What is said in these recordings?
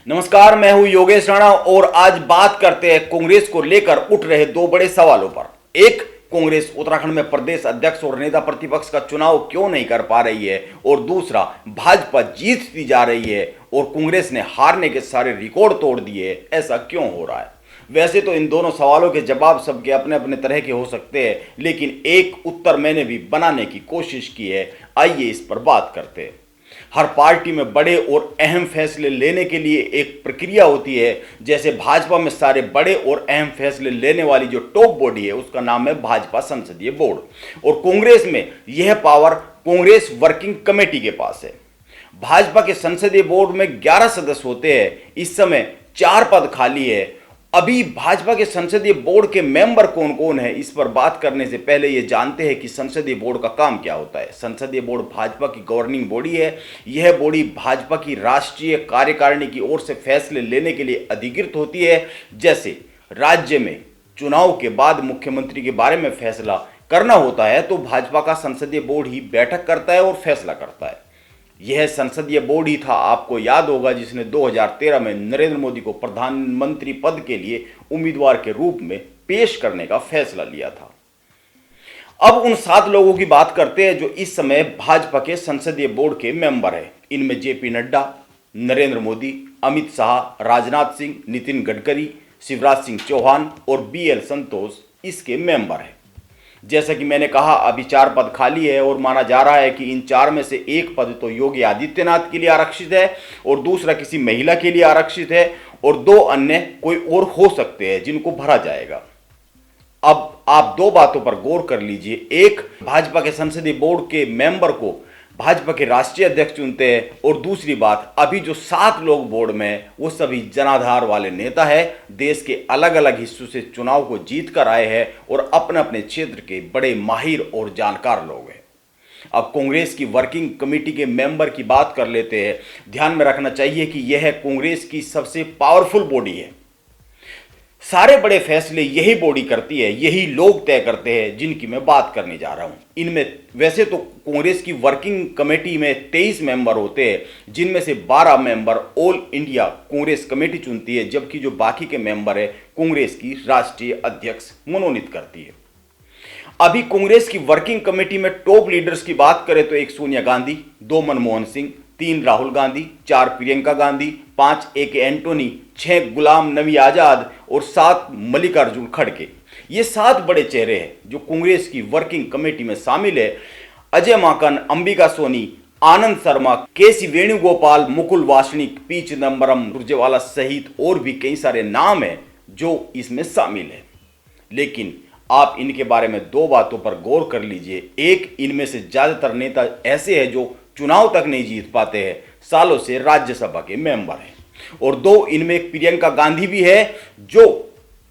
नमस्कार, मैं हूं योगेश राणा और आज बात करते हैं कांग्रेस को लेकर उठ रहे दो बड़े सवालों पर। एक, कांग्रेस उत्तराखंड में प्रदेश अध्यक्ष और नेता प्रतिपक्ष का चुनाव क्यों नहीं कर पा रही है, और दूसरा, भाजपा जीतती जा रही है और कांग्रेस ने हारने के सारे रिकॉर्ड तोड़ दिए, ऐसा क्यों हो रहा है। वैसे तो इन दोनों सवालों के जवाब सबके अपने अपने तरह के हो सकते हैं, लेकिन एक उत्तर मैंने भी बनाने की कोशिश की है। आइए इस पर बात करते हैं। हर पार्टी में बड़े और अहम फैसले लेने के लिए एक प्रक्रिया होती है। जैसे भाजपा में सारे बड़े और अहम फैसले लेने वाली जो टॉप बॉडी है उसका नाम है भाजपा संसदीय बोर्ड, और कांग्रेस में यह पावर कांग्रेस वर्किंग कमेटी के पास है। भाजपा के संसदीय बोर्ड में 11 सदस्य होते हैं। इस समय 4 पद खाली है। अभी भाजपा के संसदीय बोर्ड के मेंबर कौन कौन है, इस पर बात करने से पहले ये जानते हैं कि संसदीय बोर्ड का काम क्या होता है। संसदीय बोर्ड भाजपा की गवर्निंग बॉडी है। यह बॉडी भाजपा की राष्ट्रीय कार्यकारिणी की ओर से फैसले लेने के लिए अधिकृत होती है। जैसे राज्य में चुनाव के बाद मुख्यमंत्री के बारे में फैसला करना होता है तो भाजपा का संसदीय बोर्ड ही बैठक करता है और फैसला करता है। यह संसदीय बोर्ड ही था, आपको याद होगा, जिसने 2013 में नरेंद्र मोदी को प्रधानमंत्री पद के लिए उम्मीदवार के रूप में पेश करने का फैसला लिया था। अब उन 7 लोगों की बात करते हैं जो इस समय भाजपा के संसदीय बोर्ड के मेंबर हैं। इनमें जेपी नड्डा, नरेंद्र मोदी, अमित शाह, राजनाथ सिंह, नितिन गडकरी, शिवराज सिंह चौहान और बीएल संतोष इसके मेंबर हैं। जैसा कि मैंने कहा, अभी 4 पद खाली है और माना जा रहा है कि इन 4 में से एक पद तो योगी आदित्यनाथ के लिए आरक्षित है और दूसरा किसी महिला के लिए आरक्षित है और 2 अन्य कोई और हो सकते हैं जिनको भरा जाएगा। अब आप 2 बातों पर गौर कर लीजिए। एक, भाजपा के संसदीय बोर्ड के मेंबर को भाजपा के राष्ट्रीय अध्यक्ष चुनते हैं, और दूसरी बात, अभी जो 7 लोग बोर्ड में हैं वो सभी जनाधार वाले नेता है, देश के अलग अलग हिस्सों से चुनाव को जीत कर आए हैं और अपने अपने क्षेत्र के बड़े माहिर और जानकार लोग हैं। अब कांग्रेस की वर्किंग कमेटी के मेंबर की बात कर लेते हैं। ध्यान में रखना चाहिए कि यह कांग्रेस की सबसे पावरफुल बॉडी है। सारे बड़े फैसले यही बॉडी करती है, यही लोग तय करते हैं जिनकी मैं बात करने जा रहा हूं। इनमें वैसे तो कांग्रेस की वर्किंग कमेटी में 23 मेंबर होते हैं, जिनमें से 12 member all India Congress committee चुनती है, जबकि जो बाकी के मेंबर है कांग्रेस की राष्ट्रीय अध्यक्ष मनोनीत करती है। अभी कांग्रेस की वर्किंग कमेटी में टॉप लीडर्स की बात करें तो 1 सोनिया गांधी, 2 मनमोहन सिंह, 3 राहुल गांधी, 4 प्रियंका गांधी, 5 ए.के. एंटोनी, 6 गुलाम नबी आजाद और 7 मल्लिकार्जुन खड़गे। ये 7 बड़े चेहरे हैं जो कांग्रेस की वर्किंग कमेटी में शामिल है। अजय माकन, अंबिका सोनी, आनंद शर्मा, के.सी. वेणुगोपाल, मुकुल वासनिक, पी चिदम्बरम, सुरजेवाला सहित और भी कई सारे नाम हैं जो इसमें शामिल है। लेकिन आप इनके बारे में 2 बातों पर गौर कर लीजिए। एक, इनमें से ज्यादातर नेता ऐसे हैं जो चुनाव तक नहीं जीत पाते हैं, सालों से राज्यसभा के मेंबर हैं, और 2, इनमें एक प्रियंका गांधी भी है जो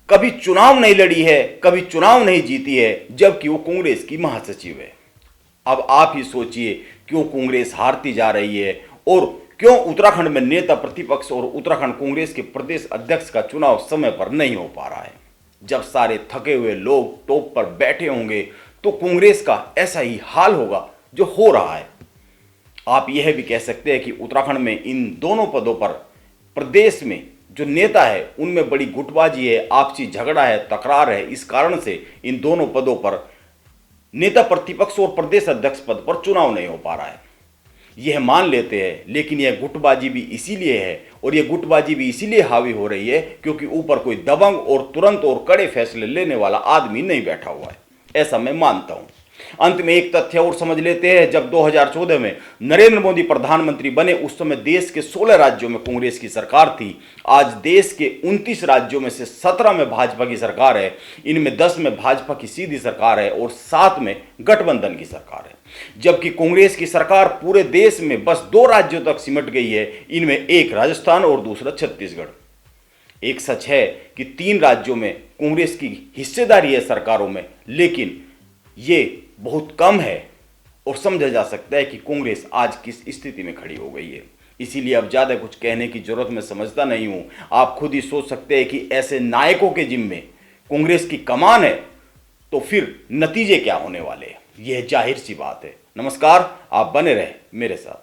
कभी चुनाव नहीं लड़ी है, कभी चुनाव नहीं जीती है, जबकि वो कांग्रेस की महासचिव है। अब आप ही सोचिए क्यों कांग्रेस हारती जा रही है और क्यों उत्तराखंड में नेता प्रतिपक्ष और उत्तराखंड कांग्रेस के प्रदेश अध्यक्ष का चुनाव समय पर नहीं हो पा रहा है। जब सारे थके हुए लोग टॉप पर बैठे होंगे तो कांग्रेस का ऐसा ही हाल होगा जो हो रहा है। आप यह भी कह सकते हैं कि उत्तराखंड में इन दोनों पदों पर प्रदेश में जो नेता है उनमें बड़ी गुटबाजी है, आपसी झगड़ा है, तकरार है। इस कारण से इन दोनों पदों पर नेता प्रतिपक्ष और प्रदेश अध्यक्ष पद पर चुनाव नहीं हो पा रहा है, यह मान लेते हैं। लेकिन यह गुटबाजी भी इसीलिए है, और यह गुटबाजी भी इसीलिए हावी हो रही है क्योंकि ऊपर कोई दबंग और तुरंत और कड़े फैसले लेने वाला आदमी नहीं बैठा हुआ है, ऐसा मैं मानता हूं। अंत में एक तथ्य और समझ लेते हैं। जब 2014 में नरेंद्र मोदी प्रधानमंत्री बने उस समय देश के 16 राज्यों में कांग्रेस की सरकार थी। आज देश के 29 राज्यों में से 17 में भाजपा की सरकार है। इनमें 10 में भाजपा की सीधी सरकार है और 7 में गठबंधन की सरकार है, जबकि कांग्रेस की सरकार पूरे देश में बस 2 राज्यों तक सिमट गई है। इनमें एक राजस्थान और दूसरा छत्तीसगढ़। एक सच है कि 3 राज्यों में कांग्रेस की हिस्सेदारी है सरकारों में, लेकिन ये बहुत कम है और समझा जा सकता है कि कांग्रेस आज किस स्थिति में खड़ी हो गई है। इसीलिए अब ज्यादा कुछ कहने की जरूरत मैं समझता नहीं हूं। आप खुद ही सोच सकते हैं कि ऐसे नायकों के जिम्मे कांग्रेस की कमान है तो फिर नतीजे क्या होने वाले हैं। यह जाहिर सी बात है। नमस्कार, आप बने रहे मेरे साथ।